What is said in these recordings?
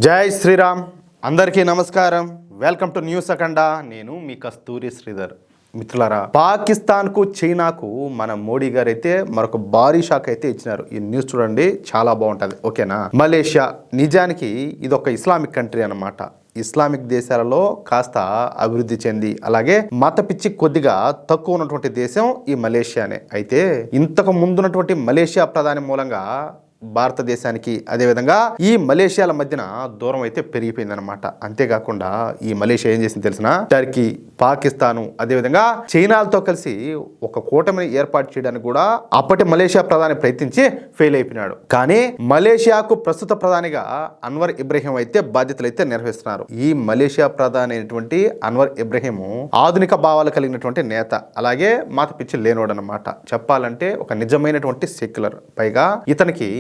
జై శ్రీరామ్. అందరికీ నమస్కారం. వెల్కమ్ టు న్యూస్ అఖండ. నేను మీ కస్తూరి శ్రీధర్. మిత్రులారా, పాకిస్తాన్కు చైనాకు మన మోడీ గారు అయితే మరొక భారీ షాక్ అయితే ఇచ్చినారు. ఈ న్యూస్ చూడండి, చాలా బాగుంటుంది. ఓకేనా. మలేషియా నిజానికి ఇది ఒక ఇస్లామిక్ కంట్రీ అన్నమాట. ఇస్లామిక్ దేశాలలో కాస్త అభివృద్ధి చెంది అలాగే మత పిచ్చి కొద్దిగా తక్కువ ఉన్నటువంటి దేశం ఈ మలేషియానే. అయితే ఇంతకు ముందున్నటువంటి మలేషియా ప్రధాని మూలంగా భారతదేశానికి అదేవిధంగా ఈ మలేషియాల మధ్యన దూరం అయితే పెరిగిపోయిందనమాట. అంతేకాకుండా ఈ మలేషియా ఏం చేసింది తెలిసిన, టర్కీ, పాకిస్తాను అదేవిధంగా చైనాలతో కలిసి ఒక కూటమిని ఏర్పాటు చేయడానికి కూడా అప్పటి మలేషియా ప్రధాని ప్రయత్నించి ఫెయిల్ అయిపోయినాడు. కానీ మలేషియాకు ప్రస్తుత ప్రధానిగా అన్వర్ ఇబ్రహీం అయితే బాధ్యతలు అయితే నిర్వహిస్తున్నారు. ఈ మలేషియా ప్రధాని అయినటువంటి అన్వర్ ఇబ్రహీం ఆధునిక భావాలు కలిగినటువంటి నేత, అలాగే మత పిచ్చి లేనోడు అనమాట. చెప్పాలంటే ఒక నిజమైనటువంటి సెక్యులర్. పైగా ఇతనికి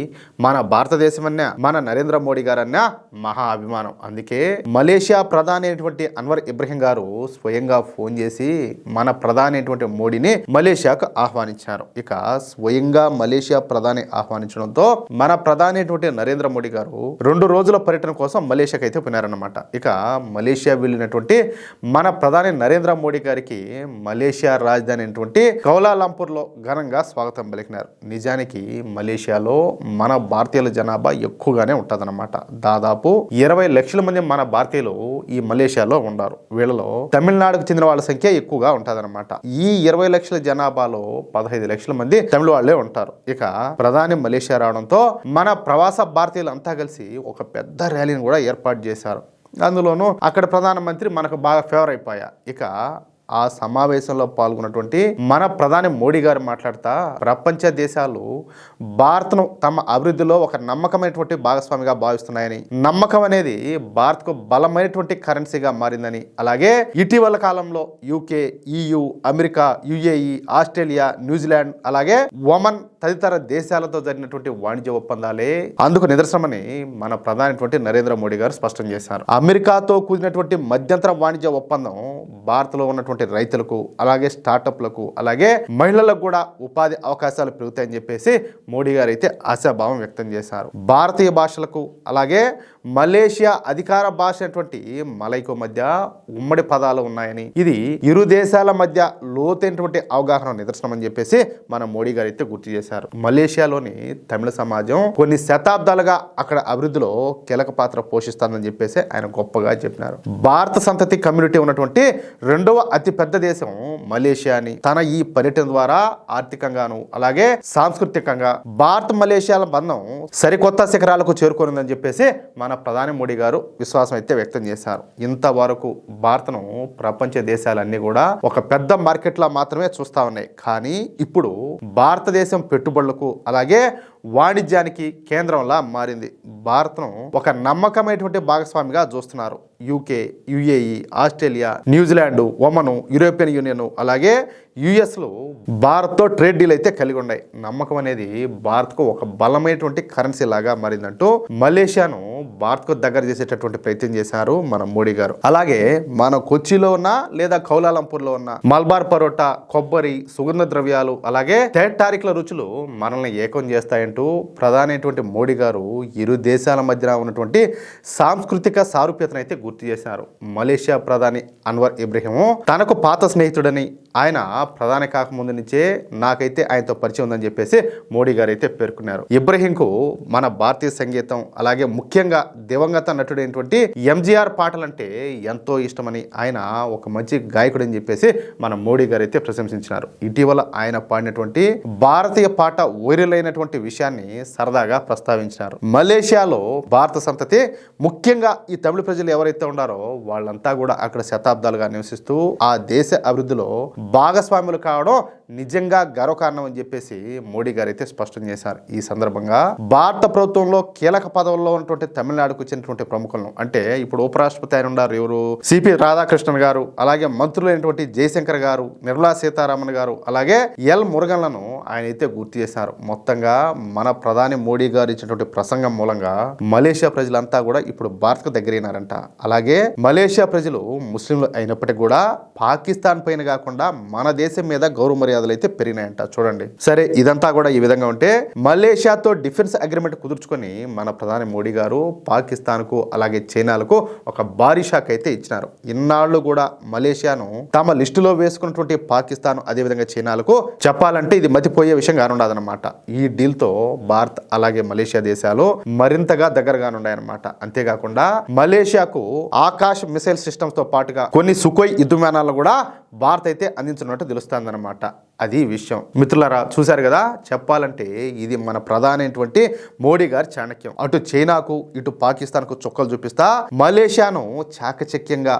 మన భారతదేశం అన్నా మన నరేంద్ర మోడీ గారన్నా మహా అభిమానం. అందుకే మలేషియా ప్రధాని అయినటువంటి అన్వర్ ఇబ్రహీం గారు స్వయంగా ఫోన్ చేసి మన ప్రధాని అయినటువంటి మోడీని మలేషియాకు ఆహ్వానించారు. ఇక స్వయంగా మలేషియా ప్రధాని ఆహ్వానించడంతో మన ప్రధాని అయినటువంటి నరేంద్ర మోడీ గారు 2 రోజుల పర్యటన కోసం మలేషియాకి అయితే పోయినారన్నమాట. ఇక మలేషియా వెళ్ళినటువంటి మన ప్రధాని నరేంద్ర మోడీ గారికి మలేషియా రాజధాని అయినటువంటి కౌలాలంపూర్ లో ఘనంగా స్వాగతం పలికినారు. నిజానికి మలేషియాలో మన భారతీయుల జనాభా ఎక్కువగానే ఉంటుందన్నమాట. దాదాపు 20 లక్షల మంది మన భారతీయులు ఈ మలేషియాలో ఉన్నారు. వీళ్ళలో తమిళనాడుకు చెందిన వాళ్ళ సంఖ్య ఎక్కువగా ఉంటుందన్నమాట. ఈ 20 లక్షల జనాభాలో 15 లక్షల మంది తమిళ వాళ్ళే ఉంటారు. ఇక ప్రధాని మలేషియా రావడంతో మన ప్రవాస భారతీయులు అంతా కలిసి ఒక పెద్ద ర్యాలీని కూడా ఏర్పాటు చేశారు. అందులోనూ అక్కడ ప్రధానమంత్రి మనకు బాగా ఫేవర్ అయిపోయా. ఇక ఆ సమావేశంలో పాల్గొన్నటువంటి మన ప్రధాని మోడీ గారు మాట్లాడుతా ప్రపంచ దేశాలు భారత్ను తమ అభివృద్ధిలో ఒక నమ్మకమైనటువంటి భాగస్వామిగా భావిస్తున్నాయని, నమ్మకం అనేది భారత్కు బలమైనటువంటి కరెన్సీగా మారిందని, అలాగే ఇటీవల కాలంలో UK, EU, America, UAE, Australia, New Zealand అలాగే ఒమన్ తదితర దేశాలతో జరిగినటువంటి వాణిజ్య ఒప్పందాలే అందుకు నిదర్శనమని మన ప్రధాని నరేంద్ర మోడీ గారు స్పష్టం చేశారు. అమెరికాతో కూడినటువంటి మధ్యంతర వాణిజ్య ఒప్పందం భారత్లో ఉన్నటువంటి రైతులకు అలాగే స్టార్టప్లకు అలాగే మహిళలకు కూడా ఉపాధి అవకాశాలు పెరుగుతాయని చెప్పేసి మోడీ గారు అయితే ఆశాభావం వ్యక్తం చేశారు. భారతీయ భాషలకు అలాగే మలేషియా అధికార భాష అయినటువంటి మలైకో మధ్య ఉమ్మడి పదాలు ఉన్నాయని, ఇది ఇరు దేశాల మధ్య లోతైనటువంటి అవగాహన నిదర్శనం అని చెప్పేసి మన మోడీ గారు అయితే గుర్తు చేశారు. మలేషియాలోని తమిళ సమాజం కొన్ని శతాబ్దాలుగా అక్కడ అభివృద్ధిలో కీలక పాత్ర పోషిస్తుందని చెప్పేసి ఆయన గొప్పగా చెప్పినారు. భారత సంతతి కమ్యూనిటీ ఉన్నటువంటి 2వ అతి పెద్ద దేశం మలేషియాని తన ఈ పర్యటన ద్వారా ఆర్థికంగాను అలాగే సాంస్కృతికంగా భారత్ మలేషియాల బంధం సరికొత్త శిఖరాలకు చేరుకోనుందని చెప్పేసి మన ప్రధాని మోడీ గారు విశ్వాసం అయితే వ్యక్తం చేశారు. ఇంతవరకు భారత్ను ప్రపంచ దేశాలన్నీ కూడా ఒక పెద్ద మార్కెట్లా మాత్రమే చూస్తా ఉన్నాయి. కానీ ఇప్పుడు భారతదేశం పెట్టుబడులకు అలాగే వాణిజ్యానికి కేంద్రంలా మారింది. భారత్ను ఒక నమ్మకమైనటువంటి భాగస్వామిగా చూస్తున్నారు. UK, UAE, Australia, New Zealand, Oman, European union అలాగే US భారత్తో ట్రేడ్ డీల్ అయితే కలిగి ఉన్నాయి. నమ్మకం అనేది భారత్కు ఒక బలమైనటువంటి కరెన్సీ లాగా మారిందంటూ మలేషియాను భారత్కు దగ్గర చేసేటటువంటి ప్రయత్నం చేశారు మన మోడీ గారు. అలాగే మన కొచ్చిలో ఉన్న లేదా కౌలాలంపూర్లో ఉన్న మల్బార్ పరోటా, కొబ్బరి, సుగంధ ద్రవ్యాలు అలాగే తారీఖుల రుచులు మనల్ని ఏకం చేస్తాయంటూ ప్రధాని మోడీ గారు ఇరు దేశాల మధ్య ఉన్నటువంటి సాంస్కృతిక సారూప్యతను అయితే గుర్తు చేశారు. మలేషియా ప్రధాని అన్వర్ ఇబ్రహీం తనకు పాత స్నేహితుడని, ఆయన ప్రధాని కాకముందు నుంచే నాకైతే ఆయనతో పరిచయం ఉందని చెప్పేసి మోడీ గారు అయితే పేర్కొన్నారు. ఇబ్రహీంకు మన భారతీయ సంగీతం అలాగే ముఖ్యంగా దివంగత నటుడైనటువంటి MGR పాటలంటే ఎంతో ఇష్టమని, ఆయన ఒక మంచి గాయకుడు అని చెప్పేసి మన మోడీ గారు అయితే ప్రశంసించినారు. ఇటీవల ఆయన పాడినటువంటి భారతీయ పాట వైరల్ అయినటువంటి విషయాన్ని సరదాగా ప్రస్తావించినారు. మలేషియాలో భారత సంతతి ముఖ్యంగా ఈ తమిళ ప్రజలు ఎవరైతే ఉన్నారో వాళ్ళంతా కూడా అక్కడ శతాబ్దాలుగా నివసిస్తూ ఆ దేశ అభివృద్ధిలో భాగస్వాములు కావడం నిజంగా గర్వకారణం అని చెప్పేసి మోడీ గారు అయితే స్పష్టం చేశారు. ఈ సందర్భంగా భారత ప్రభుత్వంలో కీలక పదవుల్లో ఉన్నటువంటి తమిళనాడుకు చెందినటువంటి ప్రముఖులను, అంటే ఇప్పుడు ఉపరాష్ట్రపతి ఆయన ఉన్నారు ఎవరు, CP రాధాకృష్ణన్ గారు, అలాగే మంత్రులైనటువంటి జయశంకర్ గారు, నిర్మలా సీతారామన్ గారు, అలాగే ఎల్ మురుగన్లను ఆయన అయితే గుర్తు చేశారు. మొత్తంగా మన ప్రధాని మోడీ గారు ఇచ్చినటువంటి ప్రసంగం మూలంగా మలేషియా ప్రజలంతా కూడా ఇప్పుడు భారత్కు దగ్గరైనారంట. అలాగే మలేషియా ప్రజలు ముస్లింలు అయినప్పటికీ కూడా పాకిస్తాన్ పైన కాకుండా మన దేశం మీద గౌరవ మర్యాదలు అయితే పెరిగినాయంట. చూడండి, సరే ఇదంతా కూడా ఈ విధంగా ఉంటే మలేషియాతో డిఫెన్స్ అగ్రిమెంట్ కుదుర్చుకొని మన ప్రధాని మోడీ గారు పాకిస్తాన్కు అలాగే చైనాలకు ఒక భారీ షాక్ అయితే ఇచ్చినారు. ఇన్నాళ్ళు కూడా మలేషియాను తమ లిస్టులో వేసుకున్నటువంటి పాకిస్తాన్ అదేవిధంగా చైనాలకు చెప్పాలంటే ఇది మతిపోయే విషయం కానుండదన్నమాట. ఈ డీల్ తో భారత్ అలాగే మలేషియా దేశాలు మరింతగా దగ్గరగానున్నాయన్నమాట. అంతేకాకుండా మలేషియాకు ఆకాశ్ మిసైల్ సిస్టమ్స్ తో పాటుగా కొన్ని సుకోయ్ యుద్ధ విమానాలను కూడా భారత్ అయితే అందించినట్టు తెలుస్తుంది అనమాట. అది విషయం. మిత్రులారా, చూశారు కదా, చెప్పాలంటే ఇది మన ప్రధానమైనటువంటి మోడీ గారి చాణక్యం. అటు చైనాకు ఇటు పాకిస్తాన్కు చుక్కలు చూపిస్తా మలేషియాను చాకచక్యంగా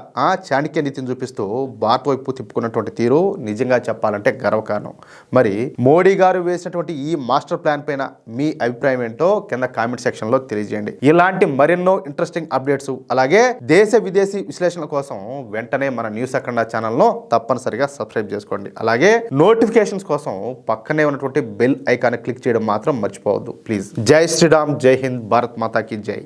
చాణక్య నీతిని చూపిస్తూ భారత్ వైపు తిప్పుకున్నటువంటి తీరు నిజంగా చెప్పాలంటే గర్వకారణం. మరి మోడీ గారు వేసినటువంటి ఈ మాస్టర్ ప్లాన్ పైన మీ అభిప్రాయం ఏంటో కింద కామెంట్ సెక్షన్ లో తెలియజేయండి. ఇలాంటి మరెన్నో ఇంట్రెస్టింగ్ అప్డేట్స్ అలాగే దేశ విదేశీ విశ్లేషణ కోసం వెంటనే మన న్యూస్ అఖండ ఛానల్లో తప్పనిసరిగా సబ్స్క్రైబ్ చేసుకోండి. అలాగే నోటిఫికేషన్స్ కోసం పక్కనే ఉన్నటువంటి బెల్ ఐకాన్ క్లిక్ చేయడం మాత్రం మర్చిపోవద్దు ప్లీజ్. జై శ్రీరామ్, జై హింద్, భారత్ మాతాకి జై.